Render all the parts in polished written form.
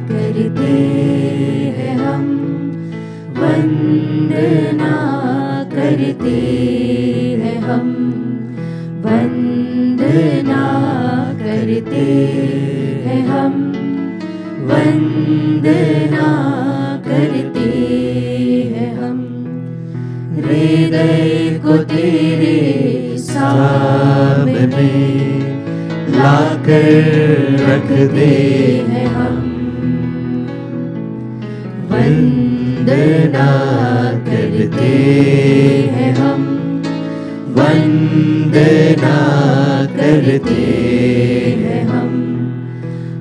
करते हैं हम, वंदना करते हैं हम, वंदना करते हैं हम, वंदना करते हैं हम। हृदय को तेरे सामने लाकर रख दे हैं हम, वंदना करते हैं हम, वंदना करते हैं हम।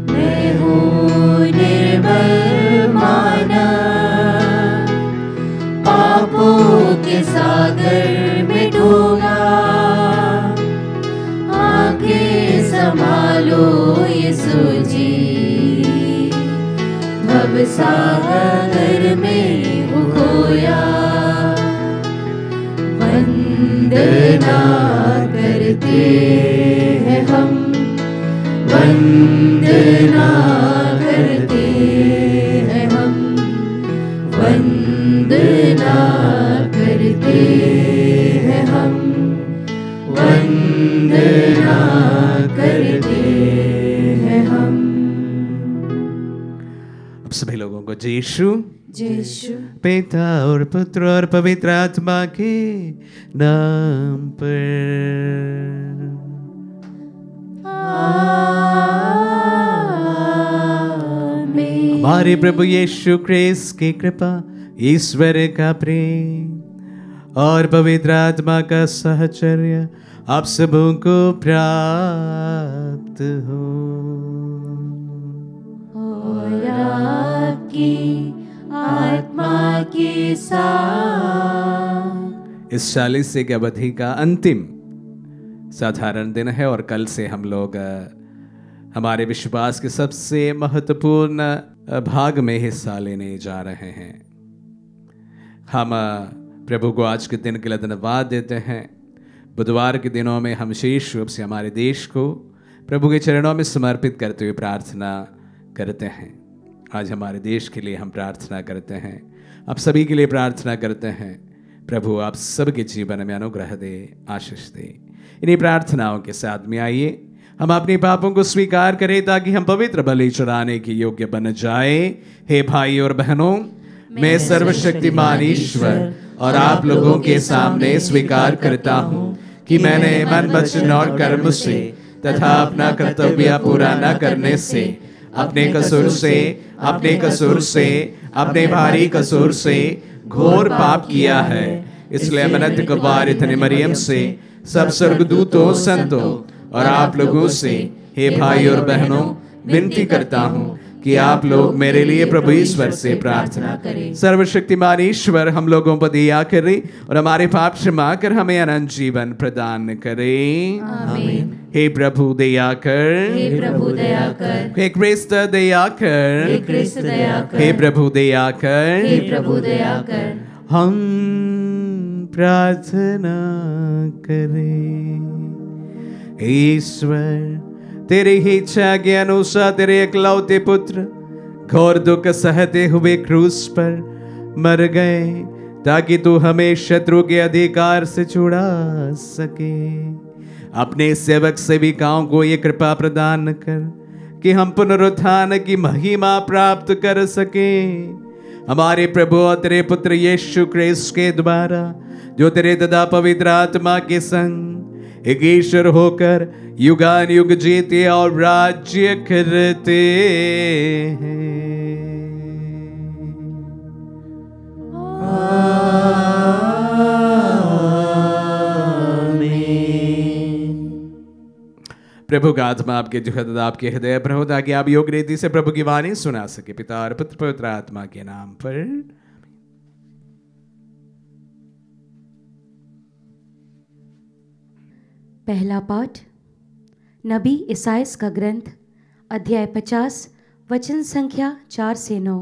मैं हूँ निर्मल मानव, पापों के सागर में डूबा, आके संभालो यीशु जी, भव सागर में हूँ खोया। वंदना करते हैं हम, वंदना करते हैं हम, वंदना करते हैं हम, वंदना करते हैं हम। अब सभी लोगों को जय यीशु, जय यीशु। पिता और पुत्र और पवित्र आत्मा के नाम पर। आमीन। हमारे प्रभु यीशु क्रिस्त की कृपा, ईश्वर का प्रेम और पवित्र आत्मा का सहचर्य आप सबों को प्राप्त हो। और आपकी आत्मा के साथ। इस 40 की अवधि का अंतिम साधारण दिन है और कल से हम लोग हमारे विश्वास के सबसे महत्वपूर्ण भाग में हिस्सा लेने जा रहे हैं। हम प्रभु को आज के दिन के लिए धन्यवाद देते हैं। बुधवार के दिनों में हम विशेष रूप से हमारे देश को प्रभु के चरणों में समर्पित करते हुए प्रार्थना करते हैं। आज हमारे देश के लिए हम प्रार्थना करते हैं, आप सभी के लिए प्रार्थना करते हैं। प्रभु आप सबके जीवन में अनुग्रह दे, आशीष दे। इन्हीं प्रार्थनाओं के साथ में आइए हम अपने पापों को स्वीकार करें ताकि हम पवित्र बलि चढ़ाने के योग्य बन जाए। हे भाई और बहनों, मैं सर्वशक्तिमान ईश्वर और आप लोगों के सामने स्वीकार करता हूँ कि मैंने मन वचन और कर्म से तथा अपना कर्तव्य पूरा न करने से अपने कसूर से अपने भारी कसूर से घोर पाप किया है। इसलिए अमनत कुमारी धन्य मरियम से, सब स्वर्गदूतों, संतों और आप लोगों से, हे भाई और बहनों, विनती करता हूँ कि आप लोग मेरे लिए प्रभु ईश्वर से प्रार्थना करें। सर्वशक्तिमान ईश्वर हम लोगों पर दया करे और हमारे पाप क्षमा कर हमें अनंत जीवन प्रदान करे। आमीन। हे प्रभु दया कर, हे प्रभु दया कर, हे क्रिस्त दया कर, हे क्रिस्त दया कर, हे प्रभु दया कर, हे प्रभु दया कर। हम प्रार्थना करें। ईश्वर, तेरी ही इच्छा के अनुसार तेरे इकलौते पुत्र घोर दुख सहते हुए क्रूस पर मर गए ताकि तू हमें शत्रु के अधिकार से छुड़ा सके। अपने सेवक सेविकाओं को ये कृपा प्रदान कर कि हम पुनरुत्थान की महिमा प्राप्त कर सके। हमारे प्रभु और तेरे पुत्र यीशु क्रिस्त के द्वारा, जो तेरे तथा पवित्र आत्मा के संग एक ईश्वर होकर युगान युग जीते और राज्य करते हैं। प्रभु का आत्मा आपके जुहद आपके हृदय पर हो ताकि आप योग रीति से प्रभु की वाणी सुना सके। पिता और पुत्र पवित्र आत्मा के नाम पर। पहला पाठ नबी इसाइस का ग्रंथ, अध्याय 50, वचन संख्या 4 से 9।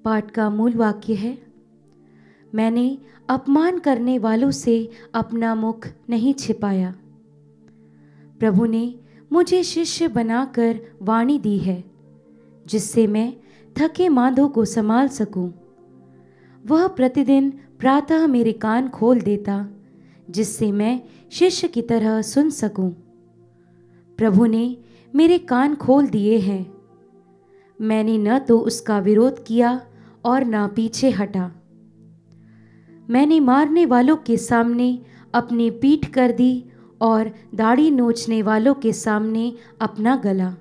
पाठ का मूल वाक्य है, मैंने अपमान करने वालों से अपना मुख नहीं छिपाया। प्रभु ने मुझे शिष्य बनाकर वाणी दी है जिससे मैं थके मांदों को संभाल सकूं। वह प्रतिदिन प्रातः मेरे कान खोल देता, जिससे मैं शिष्य की तरह सुन सकूं। प्रभु ने मेरे कान खोल दिए हैं। मैंने न तो उसका विरोध किया और न पीछे हटा। मैंने मारने वालों के सामने अपनी पीठ कर दी और दाढ़ी नोचने वालों के सामने अपना गला।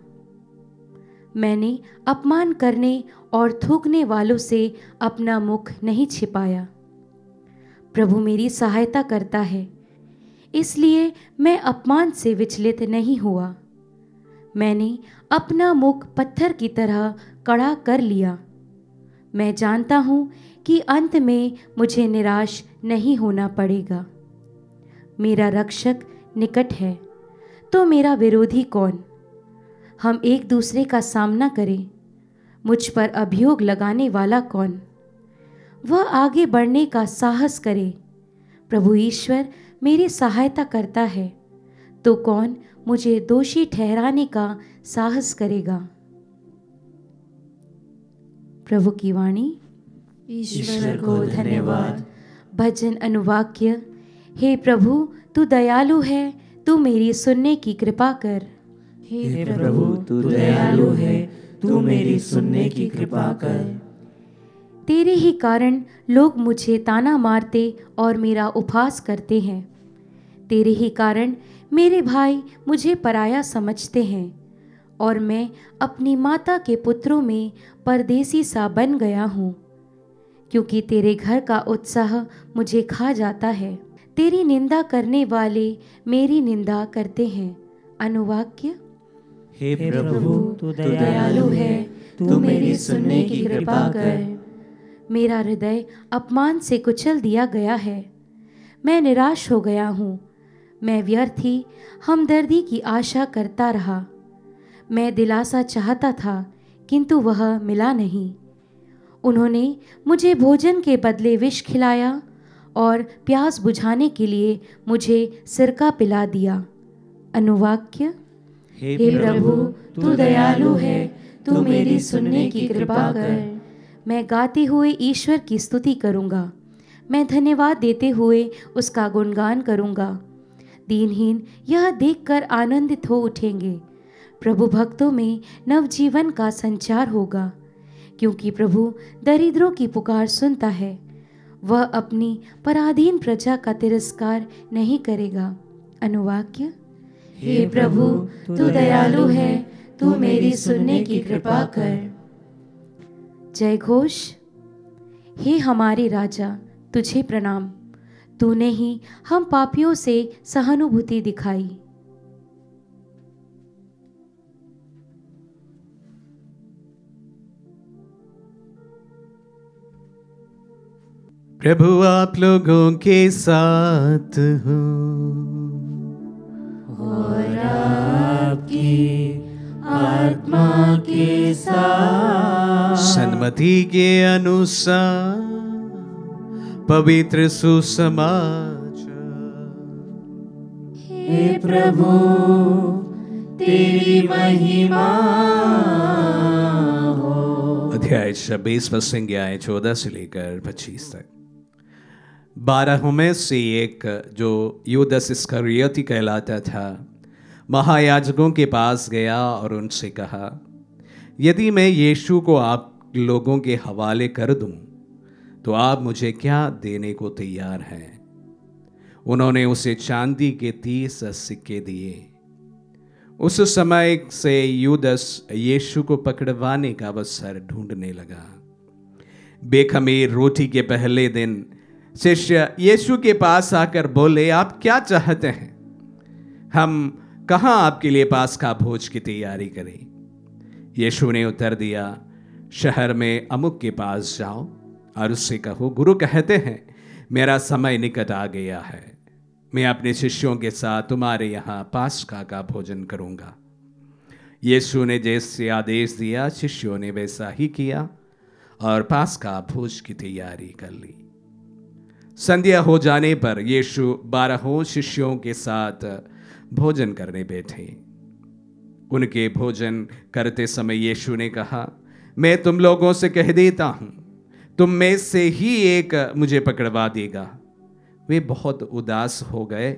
मैंने अपमान करने और थूकने वालों से अपना मुख नहीं छिपाया। प्रभु मेरी सहायता करता है, इसलिए मैं अपमान से विचलित नहीं हुआ। मैंने अपना मुख पत्थर की तरह कड़ा कर लिया। मैं जानता हूँ कि अंत में मुझे निराश नहीं होना पड़ेगा। मेरा रक्षक निकट है, तो मेरा विरोधी कौन? हम एक दूसरे का सामना करें। मुझ पर अभियोग लगाने वाला कौन? वह आगे बढ़ने का साहस करे। प्रभु ईश्वर मेरी सहायता करता है, तो कौन मुझे दोषी ठहराने का साहस करेगा? प्रभु की वाणी। ईश्वर को धन्यवाद। भजन अनुवाक्य। हे प्रभु, तू दयालु है, तू मेरी सुनने की कृपा कर। हे प्रभु, तू दयालु है, तू मेरी सुनने की कृपा कर। तेरे ही कारण लोग मुझे ताना मारते और मेरा उपहास करते हैं। तेरे ही कारण मेरे भाई मुझे पराया समझते हैं और मैं अपनी माता के पुत्रों में परदेसी सा बन गया हूँ, क्योंकि तेरे घर का उत्साह मुझे खा जाता है। तेरी निंदा करने वाले मेरी निंदा करते हैं। अनुवाक्य। हे प्रभु, तू दयालु है, तू मेरी सुनने की कृपा कर। मेरा हृदय अपमान से कुचल दिया गया है। मैं निराश हो गया हूँ। मैं व्यर्थ ही हमदर्दी की आशा करता रहा। मैं दिलासा चाहता था, किंतु वह मिला नहीं। उन्होंने मुझे भोजन के बदले विष खिलाया और प्यास बुझाने के लिए मुझे सिरका पिला दिया। अनुवाक्य। हे प्रभु, तू दयालु है, तू मेरी सुनने की कृपा कर। मैं गाते हुए ईश्वर की स्तुति करूँगा। मैं धन्यवाद देते हुए उसका गुणगान करूँगा। दीनहीन यह देखकर आनंदित हो उठेंगे। प्रभु भक्तों में नवजीवन का संचार होगा, क्योंकि प्रभु दरिद्रों की पुकार सुनता है। वह अपनी पराधीन प्रजा का तिरस्कार नहीं करेगा। अनुवाक्य। हे प्रभु, तू दयालु है, तू मेरी सुनने की कृपा कर। जय घोष। हे हमारे राजा, तुझे प्रणाम। तूने ही हम पापियों से सहानुभूति दिखाई। प्रभु आप लोगों के साथ हो और आपकी आत्मा के साथ। सन्मति के अनुसार पवित्र सुसमाचार। हे प्रभु, तेरी महिमा हो। अध्याय 26 संज्ञाएं 14 से लेकर 25 तक। 12 में से एक, जो यूदस इस्करियोती कहलाता था, महायाजकों के पास गया और उनसे कहा, यदि मैं यीशु को आप लोगों के हवाले कर दूं, तो आप मुझे क्या देने को तैयार हैं? उन्होंने उसे चांदी के 30 सिक्के दिए। उस समय से यूदस यीशु को पकड़वाने का अवसर ढूंढने लगा। बेखमीर रोटी के पहले दिन शिष्य यीशु के पास आकर बोले, आप क्या चाहते हैं? हम कहाँ आपके लिए पास्का भोज की तैयारी करें? यीशु ने उत्तर दिया, शहर में अमुक के पास जाओ और उससे कहो, गुरु कहते हैं, मेरा समय निकट आ गया है। मैं अपने शिष्यों के साथ तुम्हारे यहाँ पास्का का भोजन करूँगा। यीशु ने जैसे आदेश दिया, शिष्यों ने वैसा ही किया और पास्का भोज की तैयारी कर ली। संध्या हो जाने पर यीशु 12 शिष्यों के साथ भोजन करने बैठे। उनके भोजन करते समय यीशु ने कहा, मैं तुम लोगों से कह देता हूं, तुम में से ही एक मुझे पकड़वा देगा। वे बहुत उदास हो गए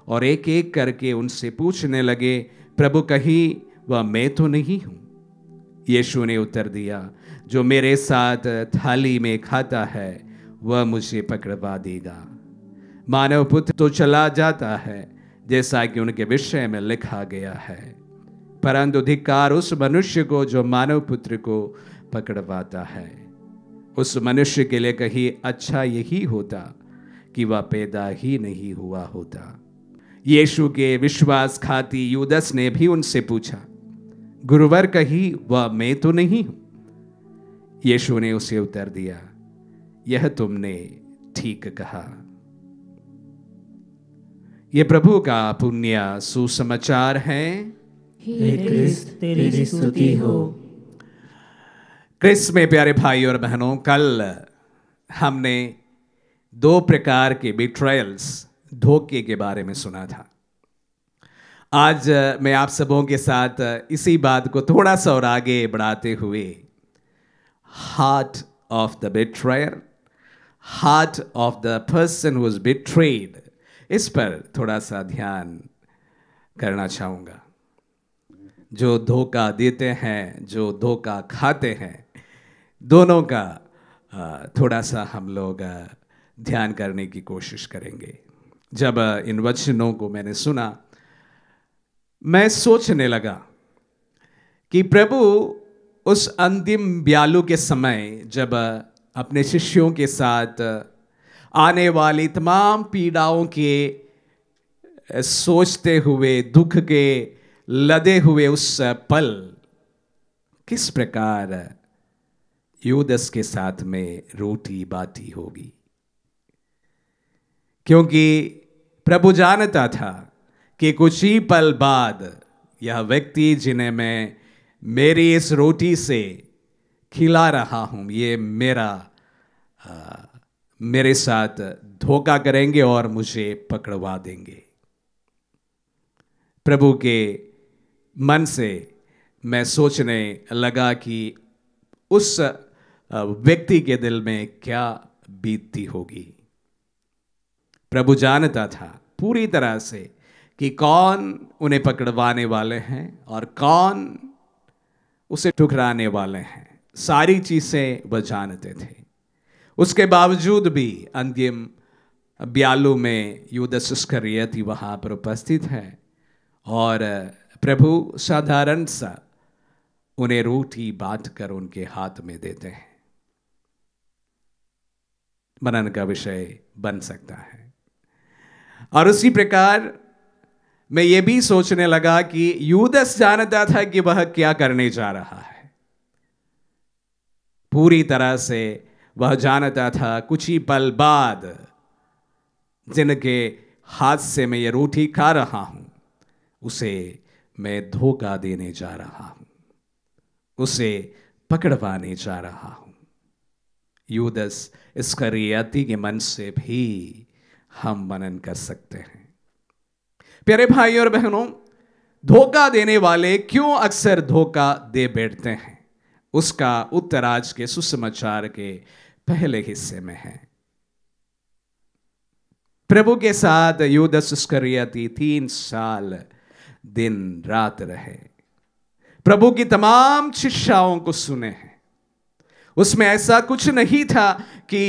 और एक एक करके उनसे पूछने लगे, प्रभु कहीं वह मैं तो नहीं हूं? यीशु ने उत्तर दिया, जो मेरे साथ थाली में खाता है वह मुझे पकड़वा देगा। मानव पुत्र तो चला जाता है जैसा कि उनके विषय में लिखा गया है, परंतु धिक्कार उस मनुष्य को जो मानव पुत्र को पकड़वाता है। उस मनुष्य के लिए कहीं अच्छा यही होता कि वह पैदा ही नहीं हुआ होता। यीशु के विश्वासघाती यूदस ने भी उनसे पूछा, गुरुवर कहीं वह मैं तो नहीं हूं? यीशु ने उसे उत्तर दिया, यह तुमने ठीक कहा। यह प्रभु का पुण्य सुसमाचार है। हे क्रिस्त तेरी स्तुति हो। क्रिस्त में प्यारे भाई और बहनों, कल हमने 2 प्रकार के बिट्रायल्स, धोखे के बारे में सुना था। आज मैं आप सबों के साथ इसी बात को थोड़ा सा और आगे बढ़ाते हुए heart of the betrayer, heart of the person who is betrayed, इस पर थोड़ा सा ध्यान करना चाहूँगा। जो धोखा देते हैं, जो धोखा खाते हैं, दोनों का थोड़ा सा हम लोग ध्यान करने की कोशिश करेंगे। जब इन वचनों को मैंने सुना, मैं सोचने लगा कि प्रभु उस अंतिम ब्यालू के समय जब अपने शिष्यों के साथ आने वाली तमाम पीड़ाओं के सोचते हुए, दुख के लदे हुए उस पल, किस प्रकार यूदस के साथ में रोटी बाटी होगी। क्योंकि प्रभु जानता था कि कुछ ही पल बाद यह व्यक्ति जिन्हें मैं मेरी इस रोटी से खिला रहा हूं, ये मेरे साथ धोखा करेंगे और मुझे पकड़वा देंगे। प्रभु के मन से मैं सोचने लगा कि उस व्यक्ति के दिल में क्या बीतती होगी। प्रभु जानता था पूरी तरह से कि कौन उन्हें पकड़वाने वाले हैं और कौन उसे ठुकराने वाले हैं। सारी चीजें वह जानते थे। उसके बावजूद भी अंतिम ब्यालू में यूदस इस्करियोती वहां पर उपस्थित है और प्रभु साधारण सा उन्हें रोटी बांट कर उनके हाथ में देते हैं। मनन का विषय बन सकता है। और उसी प्रकार मैं ये भी सोचने लगा कि यूदस जानता था कि वह क्या करने जा रहा है। पूरी तरह से वह जानता था कुछ ही पल बाद जिनके हाथ से मैं ये रोटी खा रहा हूं, उसे मैं धोखा देने जा रहा हूं, उसे पकड़वाने जा रहा हूं। यूदस इस्करियोती के मन से भी हम मनन कर सकते हैं। प्यारे भाई और बहनों, धोखा देने वाले क्यों अक्सर धोखा दे बैठते हैं, उसका उत्तर आज के सुसमाचार के पहले हिस्से में है। प्रभु के साथ यूदस इस्करियोती 3 साल दिन रात रहे, प्रभु की तमाम शिक्षाओं को सुने हैं। उसमें ऐसा कुछ नहीं था कि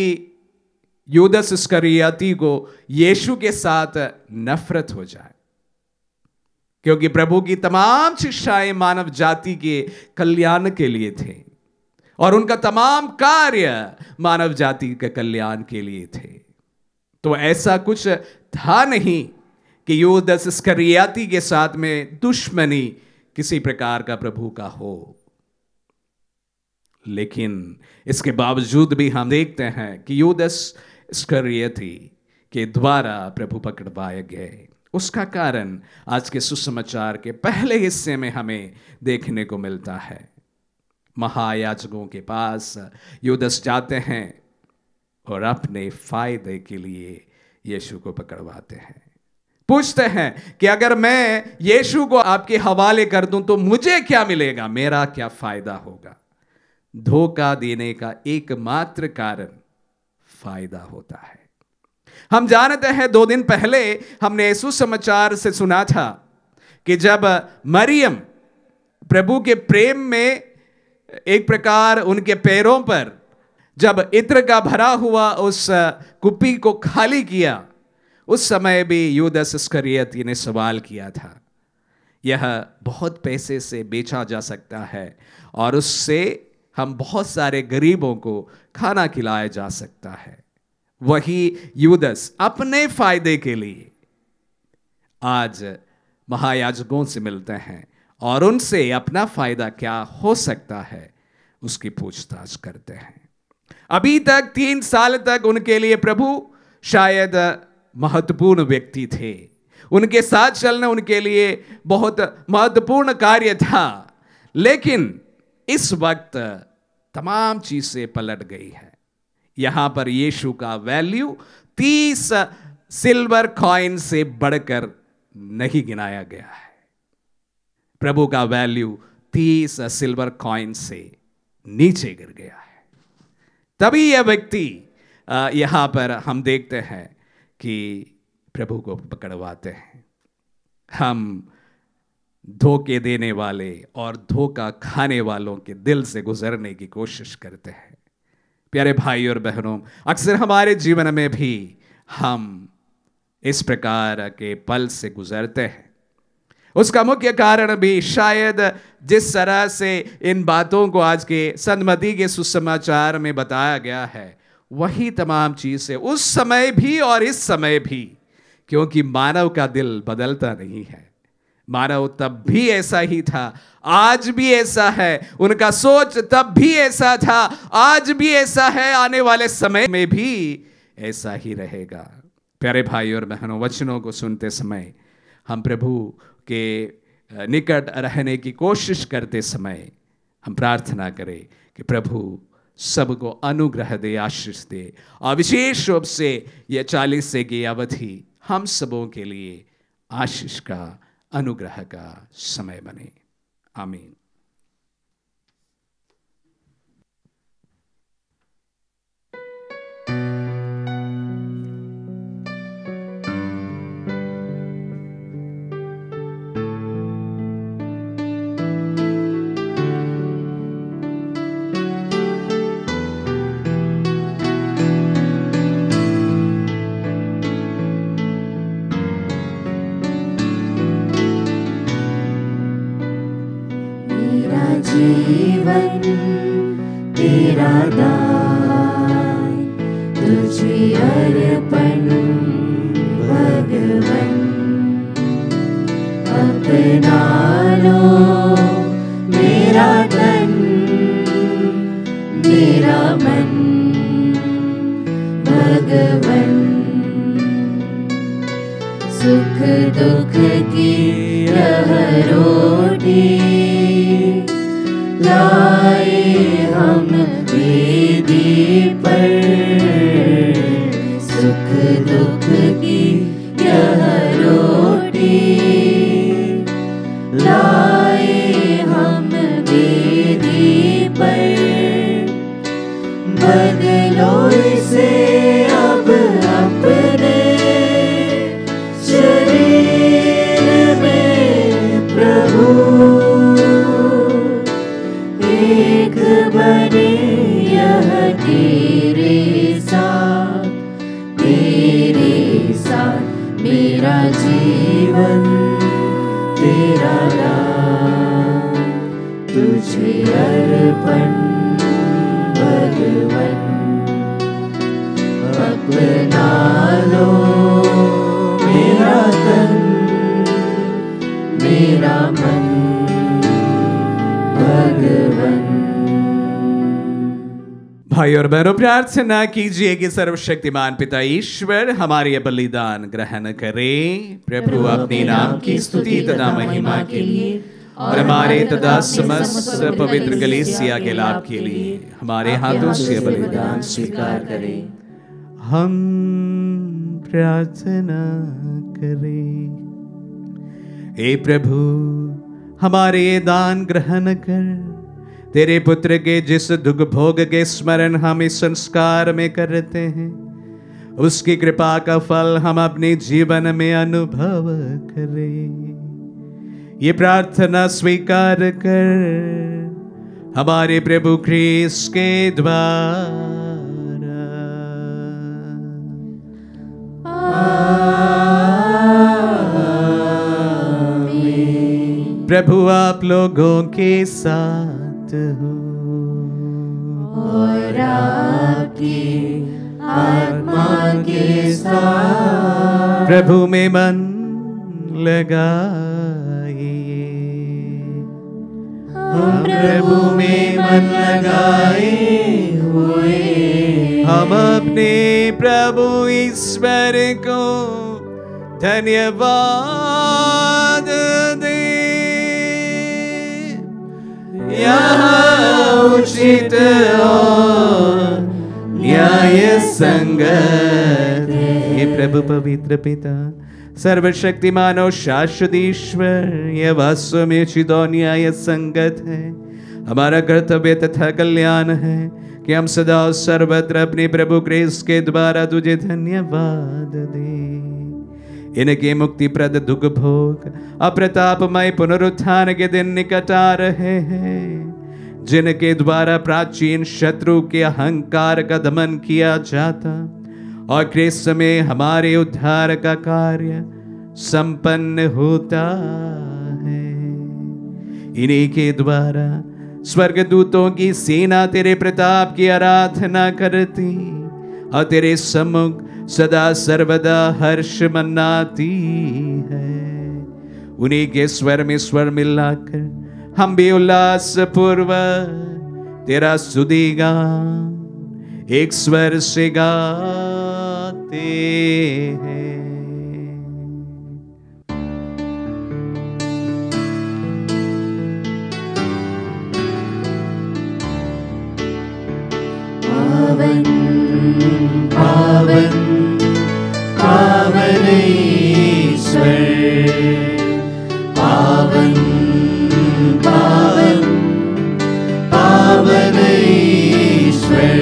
यूदस इस्करियोती को यीशु के साथ नफरत हो जाए, क्योंकि प्रभु की तमाम शिक्षाएं मानव जाति के कल्याण के लिए थे और उनका तमाम कार्य मानव जाति के कल्याण के लिए थे। तो ऐसा कुछ था नहीं कि यूदस इस्करियोती के साथ में दुश्मनी किसी प्रकार का प्रभु का हो। लेकिन इसके बावजूद भी हम देखते हैं कि यूदस इस्करियोती के द्वारा प्रभु पकड़वाए गए। उसका कारण आज के सुसमाचार के पहले हिस्से में हमें देखने को मिलता है। महायाजकों के पास यूदस जाते हैं और अपने फायदे के लिए यीशु को पकड़वाते हैं। पूछते हैं कि अगर मैं यीशु को आपके हवाले कर दूं तो मुझे क्या मिलेगा, मेरा क्या फायदा होगा। धोखा देने का एकमात्र कारण फायदा होता है। हम जानते हैं 2 दिन पहले हमने यीशु समाचार से सुना था कि जब मरियम प्रभु के प्रेम में एक प्रकार उनके पैरों पर जब इत्र का भरा हुआ उस कुप्पी को खाली किया, उस समय भी यूदास इस्करियोती ने सवाल किया था, यह बहुत पैसे से बेचा जा सकता है और उससे हम बहुत सारे गरीबों को खाना खिलाया जा सकता है। वही यूदास अपने फायदे के लिए आज महायाजकों से मिलते हैं और उनसे अपना फायदा क्या हो सकता है उसकी पूछताछ करते हैं। अभी तक 3 साल तक उनके लिए प्रभु शायद महत्वपूर्ण व्यक्ति थे, उनके साथ चलना उनके लिए बहुत महत्वपूर्ण कार्य था, लेकिन इस वक्त तमाम चीजें पलट गई है। यहां पर यीशु का वैल्यू 30 सिल्वर कॉइन से बढ़कर नहीं गिनाया गया है। प्रभु का वैल्यू 30 सिल्वर कॉइन से नीचे गिर गया है। तभी यह व्यक्ति यहां पर हम देखते हैं कि प्रभु को पकड़वाते हैं। हम धोखे देने वाले और धोखा खाने वालों के दिल से गुजरने की कोशिश करते हैं। प्यारे भाई और बहनों, अक्सर हमारे जीवन में भी हम इस प्रकार के पल से गुजरते हैं। उसका मुख्य कारण भी शायद जिस तरह से इन बातों को आज के सन्मति के सुसमाचार में बताया गया है, वही तमाम चीजें उस समय भी और इस समय भी, क्योंकि मानव का दिल बदलता नहीं है। मानव तब भी ऐसा ही था, आज भी ऐसा है, उनका सोच तब भी ऐसा था, आज भी ऐसा है, आने वाले समय में भी ऐसा ही रहेगा। प्यारे भाई और बहनों, वचनों को सुनते समय हम प्रभु के निकट रहने की कोशिश करते समय हम प्रार्थना करें कि प्रभु सबको अनुग्रह दे, आशीष दे, और विशेष रूप से यह 40 से की अवधि हम सबों के लिए आशीष का, अनुग्रह का समय बने। आमीन। जीवन तेरा दान तुझे अर्पण भगवन, अपना लो मेरा तन मेरा मन भगवन। सुख दुख की यह रोटी लाए हम वेदी पर, सुख दुख की यह रोटी लाए हम वेदी पर। बदलो इसे अब अपने शरीर में प्रभु, एक बने यह तेरे साथ मेरा जीवन तेरा दान तुझे अर्पण भगवन। अपना लो मेरा तन मेरा मन भगवन। भाई और बहनों, प्रार्थना कीजिए कि सर्वशक्तिमान पिता ईश्वर हमारे ये बलिदान ग्रहण करे। प्रभु अपने नाम की स्तुति तथा महिमा के लिए और हमारे तथा समस्त पवित्र कलीसिया के लाभ के लिए हमारे हाथों से बलिदान स्वीकार करें। हम प्रार्थना करें। हे प्रभु, हमारे ये दान ग्रहण कर तेरे पुत्र के जिस दुख भोग के स्मरण हम इस संस्कार में करते हैं, उसकी कृपा का फल हम अपने जीवन में अनुभव करें। ये प्रार्थना स्वीकार कर हमारे प्रभु ख्रीस्त के द्वारा। प्रभु आप लोगों के साथ हो और आपकी आत्मा के साथ। प्रभु में मन लगाइए। हम प्रभु में मन लगाए हुए हम अपने प्रभु ईश्वर को धन्यवाद दें। यह उचित और न्याय संगत है। ये प्रभु पवित्र पिता सर्वशक्तिमान और शाश्वत ईश्वर, यह वास्तव में उचित और न्याय संगत है। हमारा कर्तव्य तथा कल्याण है कि हम सदा और सर्वत्र अपने प्रभु ख्रीस्त के द्वारा तुझे धन्यवाद दें। इनके मुक्तिप्रद दुख भोग अप्रतापमय पुनरुत्थान के दिन निकट आ रहे हैं, जिनके द्वारा प्राचीन शत्रु के अहंकार का दमन किया जाता और ख्रीस्त में हमारे उद्धार का कार्य संपन्न होता है। इन्हीं के द्वारा स्वर्गदूतों की सेना तेरे प्रताप की आराधना करती और तेरे सम्मुख सदा सर्वदा हर्ष मनाती है। उन्हीं के स्वर में स्वर मिलाकर हम भी उल्लास पूर्वक तेरा स्तुति गान एक स्वर से गाते हैं। पावन पावन पावन ईश्वर, पावन पावन पावन ईश्वर।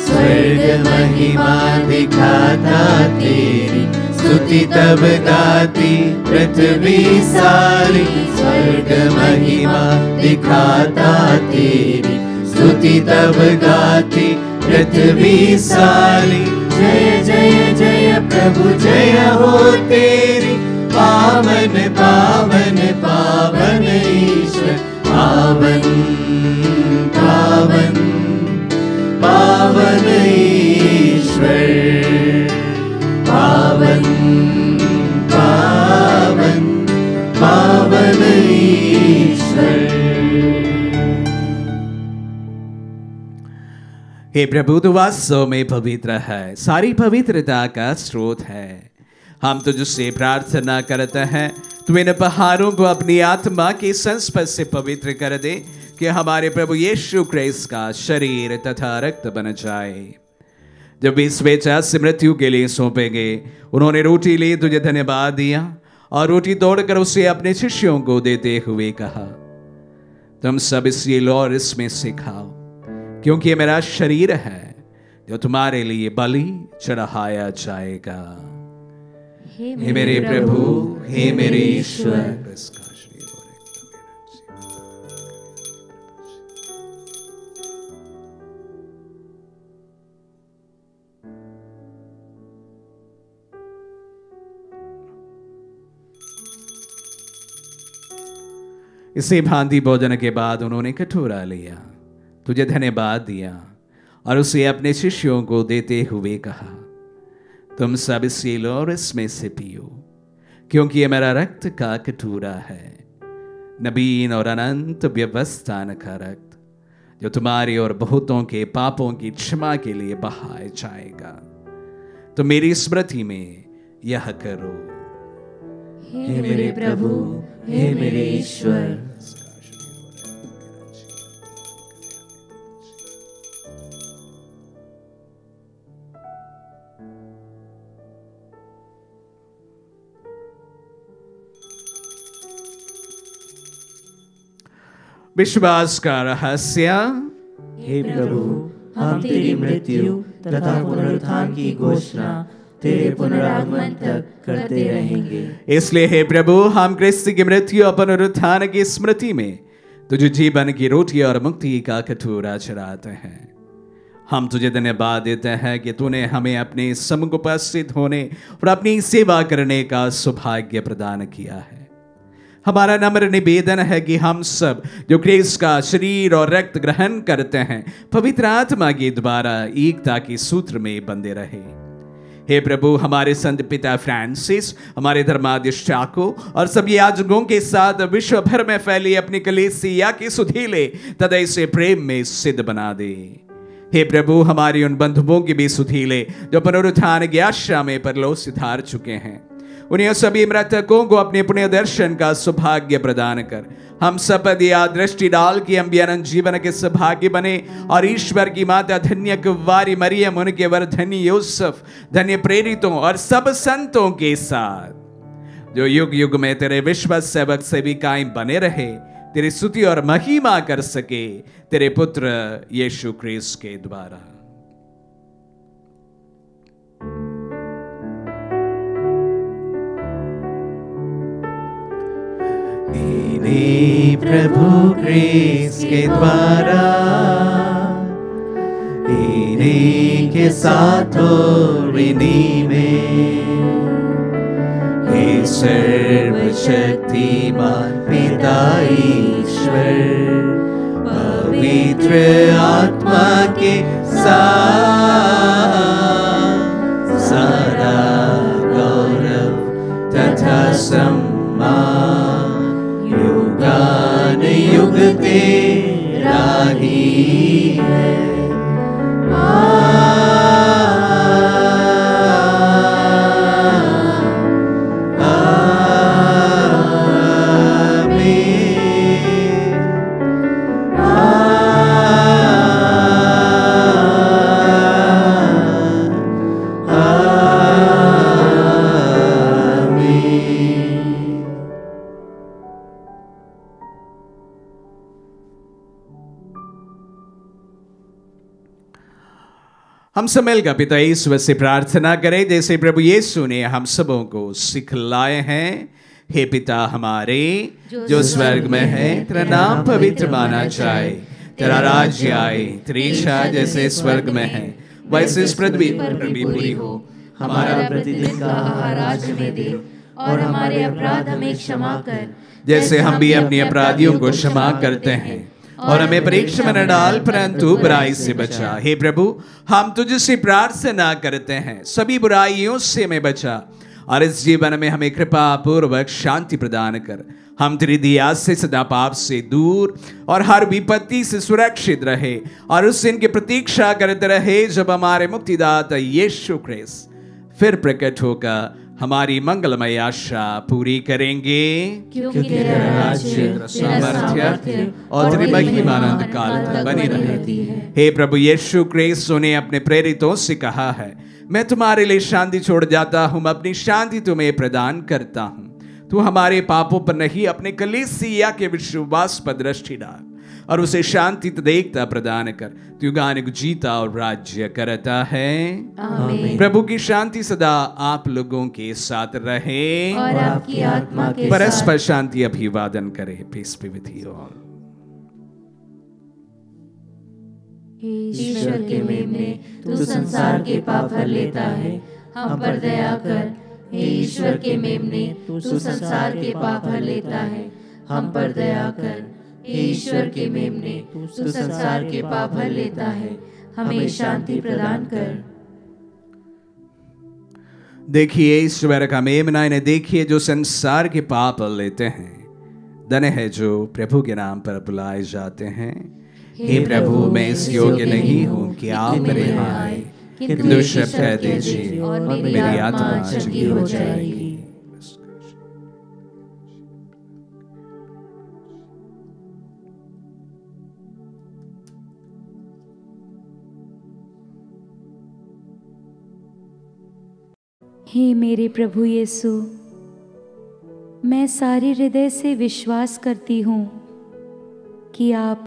स्वर्ग महिमा दिखाता तेरी स्तुति तब गाती पृथ्वी सारी। स्वर्ग महिमा दिखाता तेरी स्तुति तब गाती पृथ्वी सारी। जय जय जय प्रभु जय हो तेरी, पावन पावन पावन ईश्वर। पावन पावन पावन ईश्वर, पावन पावन पावन ईश्वर। हे प्रभु, तू वास्तव में पवित्र है, सारी पवित्रता का स्रोत है। हम तुझसे प्रार्थना करते हैं, तू इन पहाड़ों को अपनी आत्मा के संस्पर्श से पवित्र कर दे कि हमारे प्रभु यीशु ख्रीस्त का शरीर तथा रक्त बन जाए। जब वे स्वेच्छा से मृत्यु के लिए सौंपेंगे, उन्होंने रोटी ली, तुझे धन्यवाद दिया और रोटी तोड़कर उसे अपने शिष्यों को देते हुए कहा, तुम सब इसे लो और इसमें से खाओ, क्योंकि ये मेरा शरीर है जो तुम्हारे लिए बलि चढ़ाया जाएगा। हे मेरे प्रभु, हे मेरे ईश्वर, इसे भांति भोजन के बाद उन्होंने कटोरा लिया, तुझे धन्यवाद दिया और उसे अपने शिष्यों को देते हुए कहा, तुम सब इसे लो और इसमें से पियो, क्योंकि ये मेरा रक्त का कटोरा है, नवीन और अनंत व्यवस्थान का रक्त, जो तुम्हारे और बहुतों के पापों की क्षमा के लिए बहाया जाएगा। तो मेरी स्मृति में यह करो। हे मेरे प्रभु, हे मेरे ईश्वर। विश्वास का रहस्य। हे प्रभु, हम तेरी मृत्यु तथा पुनरुत्थान की घोषणा तेरे पुनरागमन तक करते रहेंगे। इसलिए हे प्रभु, हम क्रिस्त की मृत्यु और पुनरुत्थान की स्मृति में तुझे जीवन की रोटी और मुक्ति का कटोरा चढ़ाते हैं। हम तुझे धन्यवाद देते हैं कि तूने हमें अपने सम्मुख उपस्थित होने और अपनी सेवा करने का सौभाग्य प्रदान किया है। हमारा नम्र निवेदन है कि हम सब जो क्रिस्त का शरीर और रक्त ग्रहण करते हैं, पवित्र आत्मा के द्वारा एकता के सूत्र में बंधे रहे। हे प्रभु, हमारे संत पिता फ्रांसिस, हमारे धर्माधिष्ठाकों और सभी याजकों के साथ विश्व भर में फैली अपनी कलीसिया की सुधीले तदय से प्रेम में सिद्ध बना दे। हे प्रभु, हमारे उन बंधुओं की भी सुधीले जो पुनरुत्थान की आशा में परलोक सिधार चुके हैं, उन्हें सभी मृतकों को अपने पुण्य दर्शन का सौभाग्य प्रदान कर हम सब पर दिया दृष्टि डाल कि हम भी अनंत जीवन के सौभाग्य बने और ईश्वर की माता धन्य कुंवारी मरियम, उनके वर धन्य यूसुफ, धन्य प्रेरितों और सब संतों के साथ जो युग युग में तेरे विश्वास सेवक से भी कायम बने रहे, तेरी स्तुति और महिमा कर सके तेरे पुत्र यीशु क्रिस्त के द्वारा। इन्हीं प्रभु क्रिस्त के द्वारा, इन्हीं के साथ और इन्हीं में, हे सर्वशक्तिमान पिता ईश्वर, पवित्र आत्मा के साथ सारा गौरव तथा सम्मान युगान युग तेरा ही है। हम सब मिलकर पिता ईश्वर से प्रार्थना करें जैसे प्रभु यीशु ने हम सबों को सिखलाए हैं। हे पिता हमारे जो स्वर्ग में है, तेरा नाम पवित्र माना जाए, तेरा राज्य आए, तेरी इच्छा जैसे स्वर्ग में है वैसे इस पृथ्वी पर भी पूरी हो। हमारा प्रतिदिन का आहार आज हमें दे और हमारे अपराध हमें क्षमा कर जैसे हम भी अपने अपराधियों को क्षमा करते हैं, और हमें परीक्षा में न डाल परंतु बुराई से बचा। हे प्रभु, हम तुझसे प्रार्थना करते हैं सभी बुराइयों से हमें बचा और इस जीवन में हमें कृपा पूर्वक शांति प्रदान कर। हम तेरी दया से सदा पाप से दूर और हर विपत्ति से सुरक्षित रहे और उस दिन की प्रतीक्षा करते रहे जब हमारे मुक्तिदाता यीशु क्रिस्त फिर प्रकट होकर हमारी मंगलमय आशा पूरी करेंगे। क्योंकि तेरा राज्य, सामर्थ्य और तेरी महिमा अनंत काल तक बनी रहती है। हे प्रभु यीशु क्रिस्त ने अपने प्रेरितों से कहा है, मैं तुम्हारे लिए शांति छोड़ जाता हूँ, अपनी शांति तुम्हें प्रदान करता हूँ। तू हमारे पापों पर नहीं अपने कलीसिया के विश्वास पर दृष्टि डाल और उसे शांति तथा प्रदान कर। तू गानिक जीता और राज्य करता है। आमीन। प्रभु की शांति सदा आप लोगों के साथ रहे और आपकी आत्मा के परस्पर शांति अभिवादन करे। Peace be with you all. ईश्वर के मेमने, तू संसार के पाप हर लेता है, हम पर दया कर। हे ईश्वर के मेमने, तू संसार के पाप हर लेता है, हम पर दया कर। हे ईश्वर के मेमने, तू संसार के पाप हर लेता है, हमें शांति प्रदान कर। देखिए ईश्वर का मेमना, इन्हें देखिए जो संसार के पाप लेते हैं। धन्य है जो प्रभु के नाम पर बुलाए जाते हैं। हे प्रभु, मैं इस योग्य नहीं हूँ कि आप मेरे यहाँ आए, किंतु शब्द कह दीजिए और मेरी आत्मा चंगी हो जाएगी। हे मेरे प्रभु यीशु, मैं सारे हृदय से विश्वास करती हूँ कि आप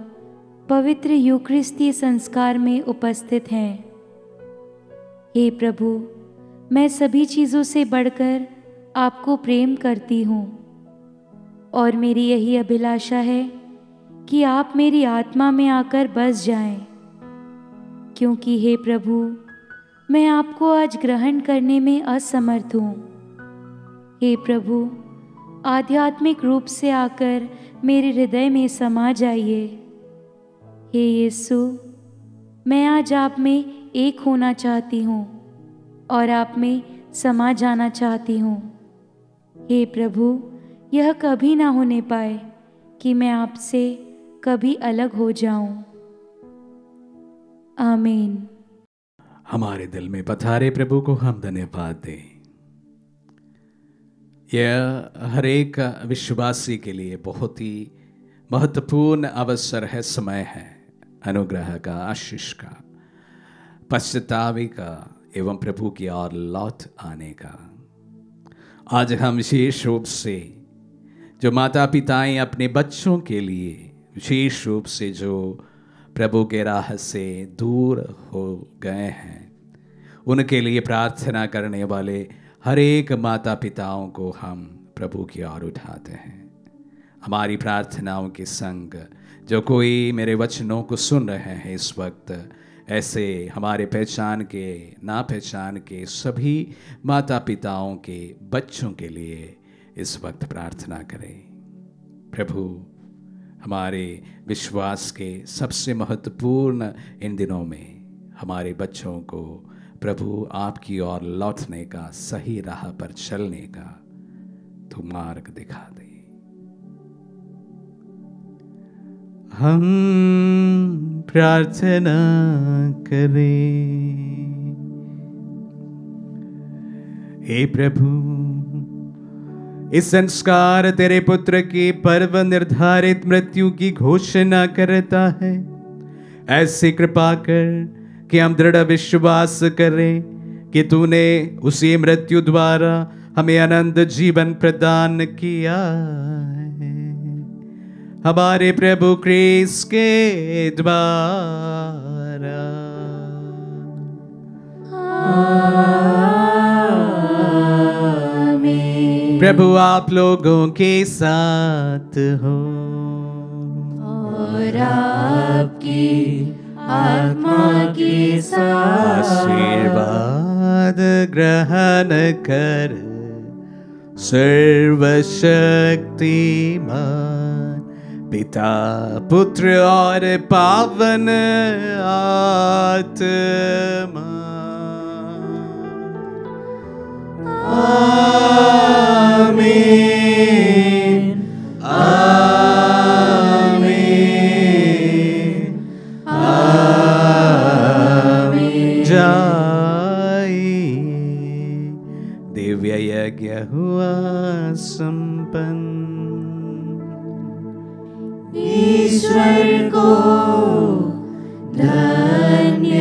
पवित्र यूकरिस्ती संस्कार में उपस्थित हैं। हे प्रभु, मैं सभी चीज़ों से बढ़कर आपको प्रेम करती हूँ और मेरी यही अभिलाषा है कि आप मेरी आत्मा में आकर बस जाएं, क्योंकि हे प्रभु, मैं आपको आज ग्रहण करने में असमर्थ हूँ। हे प्रभु, आध्यात्मिक रूप से आकर मेरे हृदय में समा जाइए। हे यीशु, मैं आज आप में एक होना चाहती हूँ और आप में समा जाना चाहती हूँ। हे प्रभु, यह कभी ना होने पाए कि मैं आपसे कभी अलग हो जाऊं। आमीन। हमारे दिल में पधारे प्रभु को हम धन्यवाद दें। यह हर एक विश्वासी के लिए बहुत ही महत्वपूर्ण अवसर है, समय है अनुग्रह का, आशीष का, पश्चातापी का एवं प्रभु की ओर लौट आने का। आज हम विशेष रूप से जो माता पिताएं अपने बच्चों के लिए, विशेष रूप से जो प्रभु के राह से दूर हो गए हैं, उनके लिए प्रार्थना करने वाले हर एक माता पिताओं को हम प्रभु की ओर उठाते हैं। हमारी प्रार्थनाओं के संग जो कोई मेरे वचनों को सुन रहे हैं इस वक्त, ऐसे हमारे पहचान के ना पहचान के सभी माता पिताओं के बच्चों के लिए इस वक्त प्रार्थना करें। प्रभु, हमारे विश्वास के सबसे महत्वपूर्ण इन दिनों में हमारे बच्चों को प्रभु आपकी ओर लौटने का, सही राह पर चलने का तू मार्ग दिखा दे। हम प्रार्थना करें। हे प्रभु, इस संस्कार तेरे पुत्र की पर्व निर्धारित मृत्यु की घोषणा करता है। ऐसी कृपा कर कि हम दृढ़ विश्वास करें कि तूने उसी मृत्यु द्वारा हमें अनंत जीवन प्रदान किया है। हमारे प्रभु क्रिस्त के द्वारा। आमीन। प्रभु आप लोगों के साथ हो और आपकी आत्मा के साथ। आशीर्वाद ग्रहण कर सर्वशक्तिमान पिता, पुत्र और पावन आत्मा। आमीन। आमीन। आमीन। जाइए, दिव्य यज्ञ हुआ संपन्न। ईश्वर को धन्यवाद।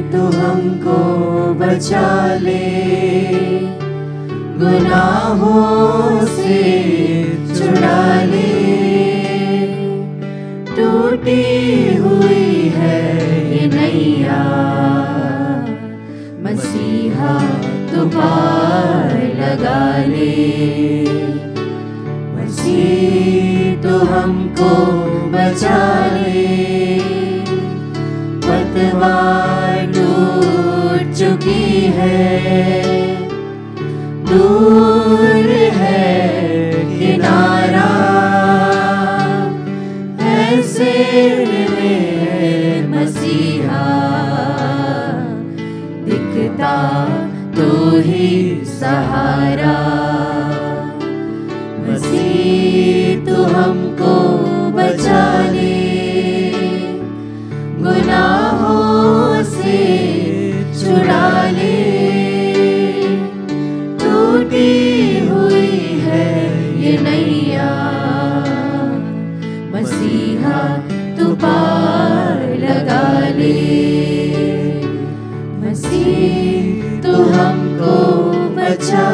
तो हमको बचा ले, गुनाहों से छुड़ा ले। टूटी हुई है ये नैया, मसीहा तू पार लगा ले। मसीह तो हमको बचा ले। पतवार टूट चुकी है, दूर है किनारा। ऐसे में मसीहा दिखता तो ही सहारा। मसीह तू हमको बचा ले। गुनाहों से छुड़ा ले। टूटी हुई है ये नैया, मसीहा तू पार लगा ले। मसीह तू हमको बचा